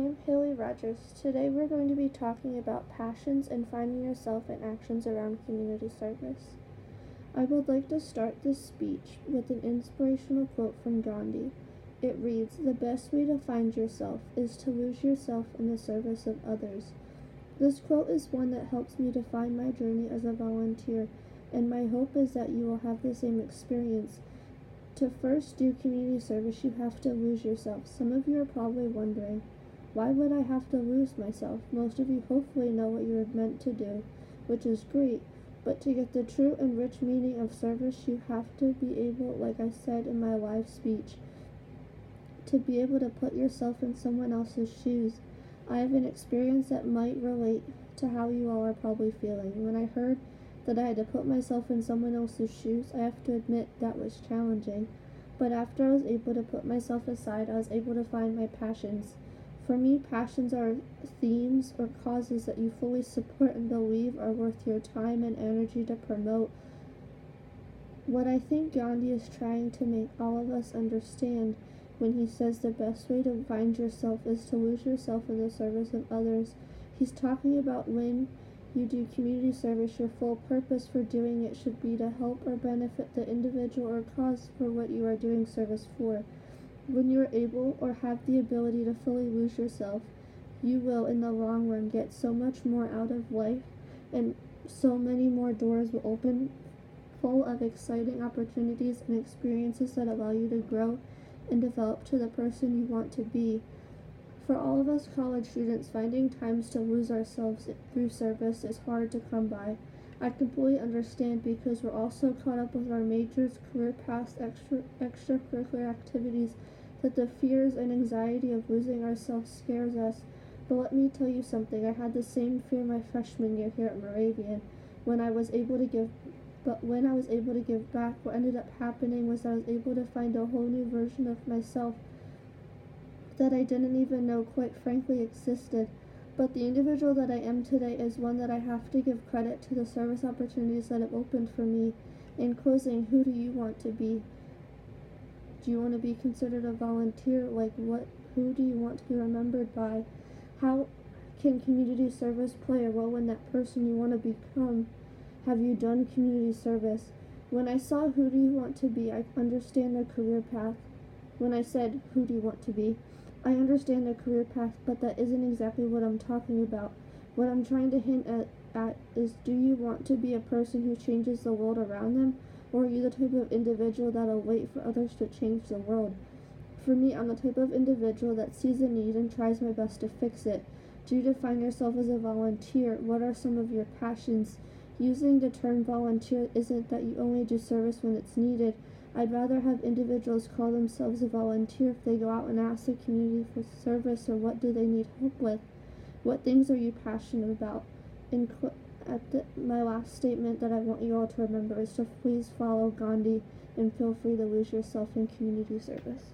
I'm Haley Rogers. Today we're going to be talking about passions and finding yourself in actions around community service. I would like to start this speech with an inspirational quote from Gandhi. It reads, "The best way to find yourself is to lose yourself in the service of others." This quote is one that helps me define my journey as a volunteer, and my hope is that you will have the same experience. To first do community service, you have to lose yourself. Some of you are probably wondering, why would I have to lose myself? Most of you hopefully know what you're meant to do, which is great, but to get the true and rich meaning of service, you have to be able, like I said in my live speech, to be able to put yourself in someone else's shoes. I have an experience that might relate to how you all are probably feeling. When I heard that I had to put myself in someone else's shoes, I have to admit that was challenging. But after I was able to put myself aside, I was able to find my passions. For me, passions are themes or causes that you fully support and believe are worth your time and energy to promote. What I think Gandhi is trying to make all of us understand when he says the best way to find yourself is to lose yourself in the service of others, he's talking about when you do community service, your full purpose for doing it should be to help or benefit the individual or cause for what you are doing service for. When you are able or have the ability to fully lose yourself, you will in the long run get so much more out of life, and so many more doors will open full of exciting opportunities and experiences that allow you to grow and develop to the person you want to be. For all of us college students, finding times to lose ourselves through service is hard to come by. I completely understand because we're all so caught up with our majors, career paths, extracurricular activities that the fears and anxiety of losing ourselves scares us. But let me tell you something, I had the same fear my freshman year here at Moravian. When I was able to give back, what ended up happening was I was able to find a whole new version of myself that I didn't even know quite frankly existed. But the individual that I am today is one that I have to give credit to the service opportunities that have opened for me. In closing, who do you want to be? Do you want to be considered a volunteer? Who do you want to be remembered by? How can community service play a role in that person you want to become? Have you done community service? When I saw who do you want to be, I understand their career path. When I said, who do you want to be? I understand their career path, but that isn't exactly what I'm talking about. What I'm trying to hint at is, do you want to be a person who changes the world around them, or are you the type of individual that'll wait for others to change the world? For me, I'm the type of individual that sees a need and tries my best to fix it. Do you define yourself as a volunteer? What are some of your passions? Using the term volunteer isn't that you only do service when it's needed. I'd rather have individuals call themselves a volunteer if they go out and ask the community for service or what do they need help with. What things are you passionate about? My last statement that I want you all to remember is to please follow Gandhi and feel free to lose yourself in community service.